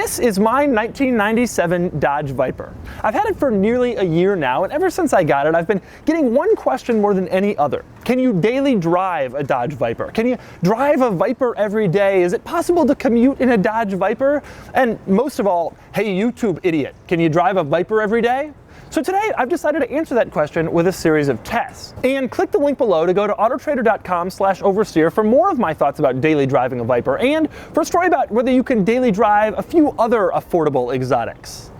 This is my 1997 Dodge Viper. I've had it for nearly a year now, and ever since I got it, I've been getting one question more than any other. Can you daily drive a Dodge Viper? Can you drive a Viper every day? Is it possible to commute in a Dodge Viper? And most of all, hey YouTube idiot, can you drive a Viper every day? So today, I've decided to answer that question with a series of tests. And click the link below to go to autotrader.com/oversteer for more of my thoughts about daily driving a Viper, and for a story about whether you can daily drive a few other affordable exotics.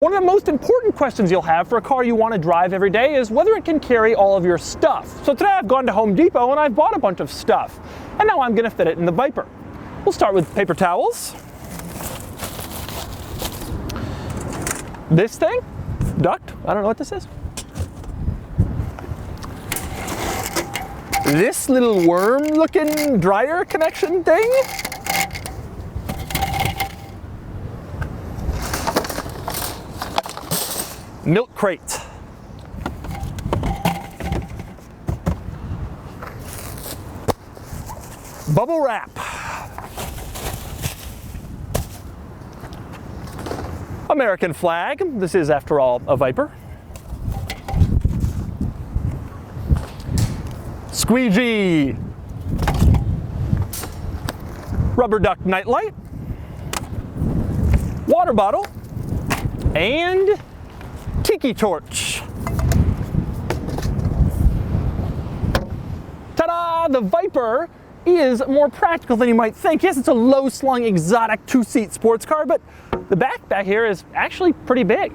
One of the most important questions you'll have for a car you want to drive every day is whether it can carry all of your stuff. So today I've gone to Home Depot and I've bought a bunch of stuff. And now I'm going to fit it in the Viper. We'll start with paper towels. This thing, duct, I don't know what this is. This little worm-looking dryer connection thing. Milk crate. Bubble wrap. American flag. This is, after all, a Viper. Squeegee. Rubber duck nightlight. Water bottle. And tiki torch. Ta-da! The Viper is more practical than you might think. Yes, it's a low-slung, exotic two-seat sports car, but the back here is actually pretty big.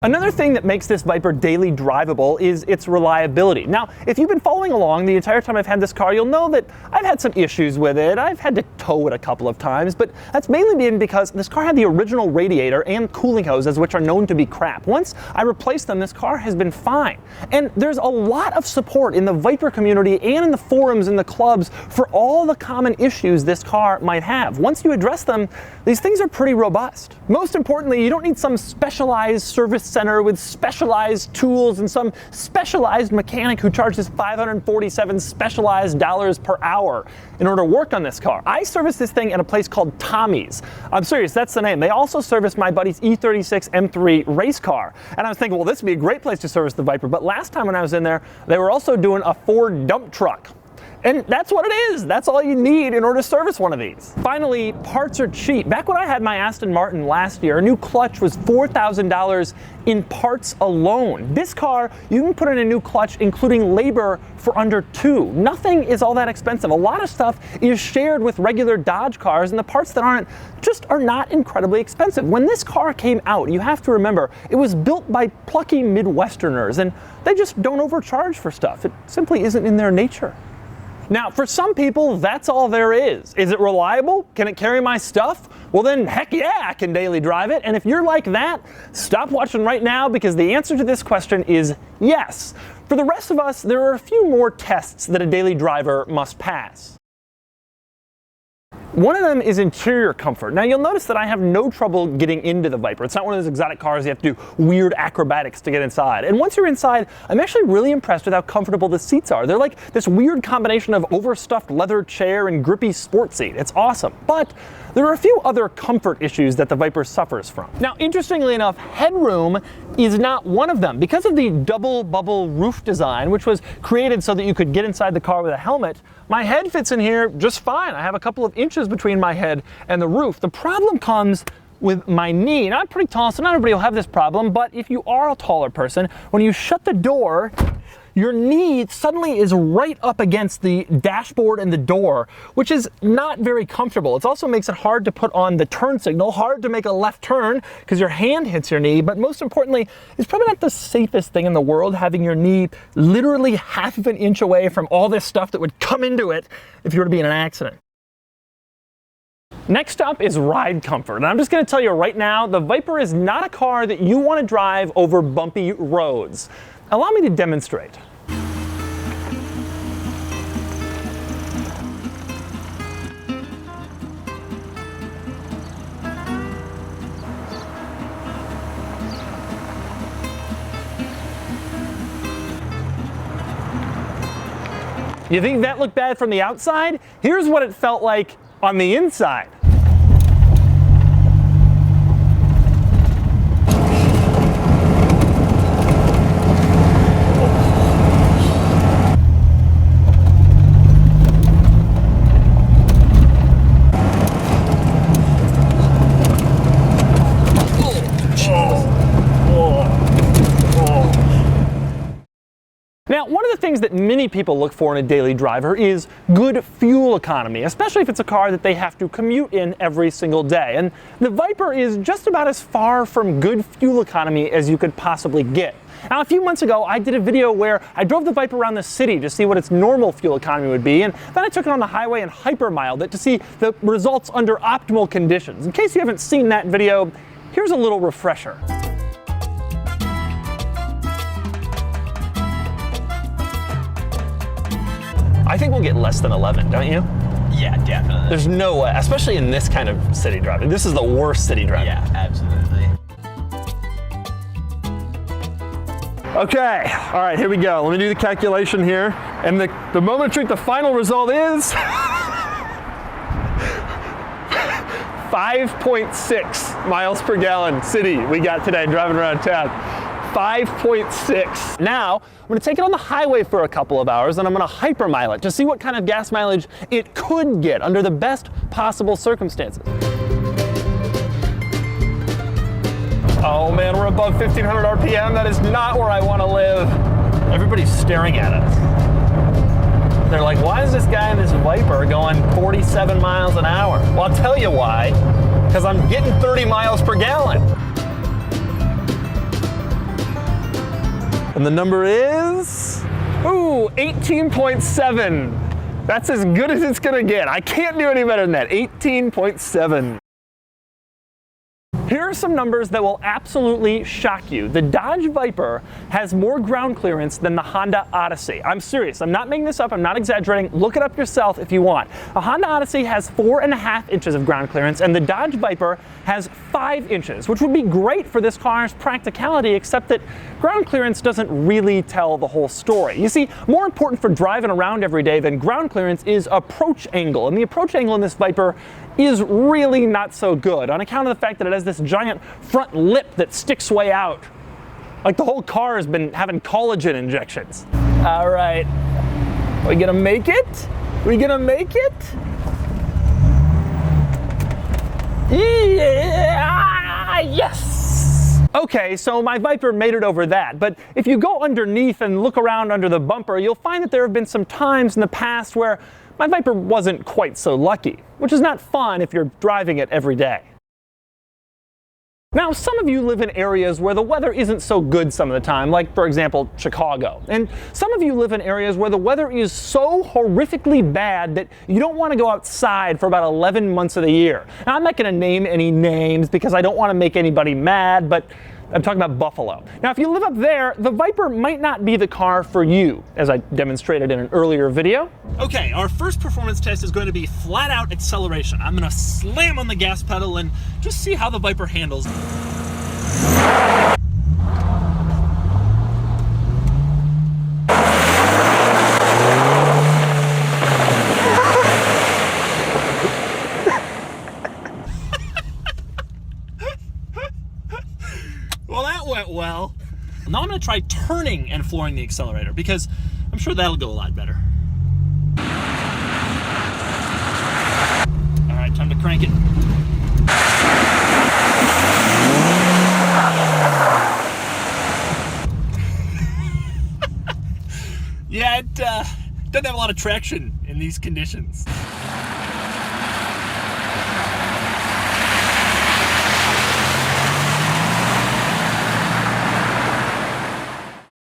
Another thing that makes this Viper daily drivable is its reliability. Now, if you've been following along the entire time I've had this car, you'll know that I've had some issues with it. I've had to tow it a couple of times, but that's mainly been because this car had the original radiator and cooling hoses, which are known to be crap. Once I replaced them, this car has been fine. And there's a lot of support in the Viper community and in the forums and the clubs for all the common issues this car might have. Once you address them, these things are pretty robust. Most importantly, you don't need some specialized service center with specialized tools and some specialized mechanic who charges $547 specialized dollars per hour in order to work on this car. I service this thing at a place called Tommy's. I'm serious, that's the name. They also service my buddy's E36 M3 race car. And I was thinking, well, this would be a great place to service the Viper. But last time when I was in there, they were also doing a Ford dump truck. And that's what it is. That's all you need in order to service one of these. Finally, parts are cheap. Back when I had my Aston Martin last year, a new clutch was $4,000 in parts alone. This car, you can put in a new clutch, including labor, for under $2. Nothing is all that expensive. A lot of stuff is shared with regular Dodge cars, and the parts that aren't just are not incredibly expensive. When this car came out, you have to remember, it was built by plucky Midwesterners, and they just don't overcharge for stuff. It simply isn't in their nature. Now, for some people, that's all there is. Is it reliable? Can it carry my stuff? Well then, heck yeah, I can daily drive it. And if you're like that, stop watching right now, because the answer to this question is yes. For the rest of us, there are a few more tests that a daily driver must pass. One of them is interior comfort. Now you'll notice that I have no trouble getting into the Viper. It's not one of those exotic cars you have to do weird acrobatics to get inside. And once you're inside, I'm actually really impressed with how comfortable the seats are. They're like this weird combination of overstuffed leather chair and grippy sports seat. It's awesome. But there are a few other comfort issues that the Viper suffers from. Now, interestingly enough, headroom is not one of them. Because of the double bubble roof design, which was created so that you could get inside the car with a helmet, my head fits in here just fine. I have a couple of inches between my head and the roof. The problem comes with my knee. Now, I'm pretty tall, so not everybody will have this problem, but if you are a taller person, when you shut the door, your knee suddenly is right up against the dashboard and the door, which is not very comfortable. It also makes it hard to put on the turn signal, hard to make a left turn because your hand hits your knee, but most importantly, it's probably not the safest thing in the world having your knee literally half of an inch away from all this stuff that would come into it if you were to be in an accident. Next up is ride comfort, and I'm just going to tell you right now, the Viper is not a car that you want to drive over bumpy roads. Allow me to demonstrate. You think that looked bad from the outside? Here's what it felt like on the inside. Now, one of the things that many people look for in a daily driver is good fuel economy, especially if it's a car that they have to commute in every single day. And the Viper is just about as far from good fuel economy as you could possibly get. Now, a few months ago, I did a video where I drove the Viper around the city to see what its normal fuel economy would be, and then I took it on the highway and hypermiled it to see the results under optimal conditions. In case you haven't seen that video, here's a little refresher. I think we'll get less than 11, don't you? Yeah, definitely. There's no way, especially in this kind of city driving. This is the worst city driving. Yeah, absolutely. Okay, all right, here we go. Let me do the calculation here. And the moment of truth, the final result is 5.6 miles per gallon city we got today driving around town. 5.6. Now, I'm going to take it on the highway for a couple of hours and I'm going to hypermile it to see what kind of gas mileage it could get under the best possible circumstances. Oh man, we're above 1500 RPM. That is not where I want to live. Everybody's staring at us. They're like, why is this guy in this Viper going 47 miles an hour? Well, I'll tell you why. Because I'm getting 30 miles per gallon. And the number is, 18.7. That's as good as it's gonna get. I can't do any better than that, 18.7. Here are some numbers that will absolutely shock you. The Dodge Viper has more ground clearance than the Honda Odyssey. I'm serious, I'm not making this up, I'm not exaggerating. Look it up yourself if you want. A Honda Odyssey has 4.5 inches of ground clearance and the Dodge Viper has 5 inches, which would be great for this car's practicality, except that ground clearance doesn't really tell the whole story. You see, more important for driving around every day than ground clearance is approach angle, and the approach angle in this Viper is really not so good on account of the fact that it has this giant front lip that sticks way out. Like the whole car has been having collagen injections. All right, we gonna make it? We gonna make it? Yeah, yes! Okay, so my Viper made it over that, but if you go underneath and look around under the bumper, you'll find that there have been some times in the past where my Viper wasn't quite so lucky, which is not fun if you're driving it every day. Now, some of you live in areas where the weather isn't so good some of the time, like, for example, Chicago. And some of you live in areas where the weather is so horrifically bad that you don't want to go outside for about 11 months of the year. Now, I'm not going to name any names because I don't want to make anybody mad, but I'm talking about Buffalo. Now, if you live up there, the Viper might not be the car for you, as I demonstrated in an earlier video. Okay, our first performance test is going to be flat out acceleration. I'm going to slam on the gas pedal and just see how the Viper handles. Well, that went well. Now I'm going to try turning and flooring the accelerator because I'm sure that'll go a lot better. All right, time to crank it. Yeah, it doesn't have a lot of traction in these conditions.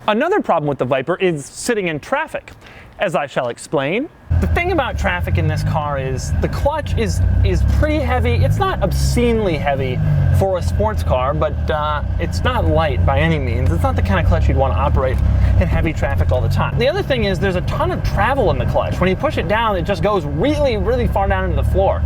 Another problem with the Viper is sitting in traffic, as I shall explain. The thing about traffic in this car is the clutch is pretty heavy. It's not obscenely heavy for a sports car, but it's not light by any means. It's not the kind of clutch you'd want to operate in heavy traffic all the time. The other thing is there's a ton of travel in the clutch. When you push it down, it just goes really, really far down into the floor.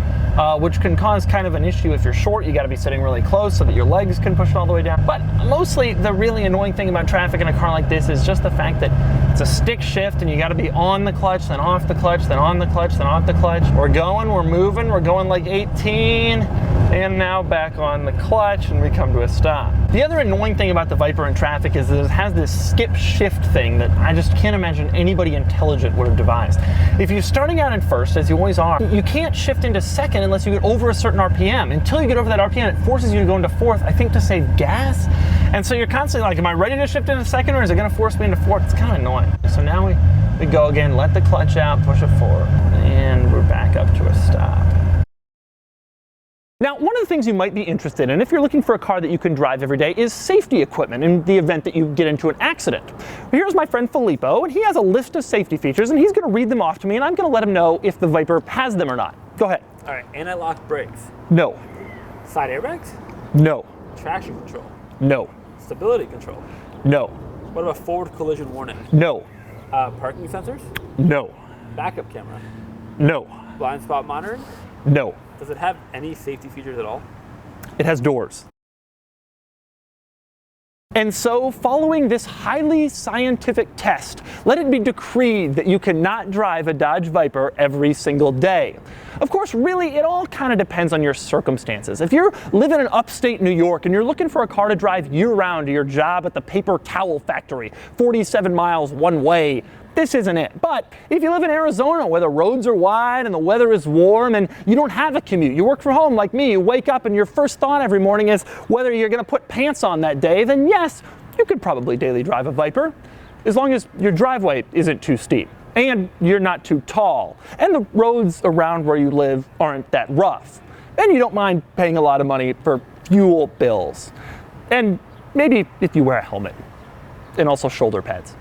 which can cause kind of an issue if you're short. You got to be sitting really close so that your legs can push it all the way down. But mostly the really annoying thing about traffic in a car like this is just the fact that it's a stick shift and you got to be on the clutch, then off the clutch, then on the clutch, then off the clutch. We're going, we're moving, we're going like 18, and now back on the clutch, and we come to a stop. The other annoying thing about the Viper in traffic is that it has this skip shift thing that I just can't imagine anybody intelligent would have devised. If you're starting out in first, as you always are, you can't shift into second unless you get over a certain RPM. Until you get over that RPM, it forces you to go into fourth, I think to save gas. And so you're constantly like, am I ready to shift into second, or is it gonna force me into fourth? It's kind of annoying. So now we go again, let the clutch out, push it forward, and we're back up to a stop. Now, one of the things you might be interested in if you're looking for a car that you can drive every day is safety equipment in the event that you get into an accident. Here's my friend Filippo, and he has a list of safety features, and he's going to read them off to me, and I'm going to let him know if the Viper has them or not. Go ahead. All right, anti-lock brakes. No. Side airbags? No. Traction control? No. Stability control? No. What about forward collision warning? No. Parking sensors? No. Backup camera? No. Blind spot monitoring? No. Does it have any safety features at all? It has doors. And so, following this highly scientific test, let it be decreed that you cannot drive a Dodge Viper every single day. Of course, really, it all kind of depends on your circumstances. If you're living in upstate New York and you're looking for a car to drive year-round to your job at the paper towel factory, 47 miles one way, this isn't it. But if you live in Arizona where the roads are wide and the weather is warm and you don't have a commute, you work from home like me, you wake up and your first thought every morning is whether you're going to put pants on that day, then yes, you could probably daily drive a Viper, as long as your driveway isn't too steep and you're not too tall and the roads around where you live aren't that rough and you don't mind paying a lot of money for fuel bills, and maybe if you wear a helmet and also shoulder pads.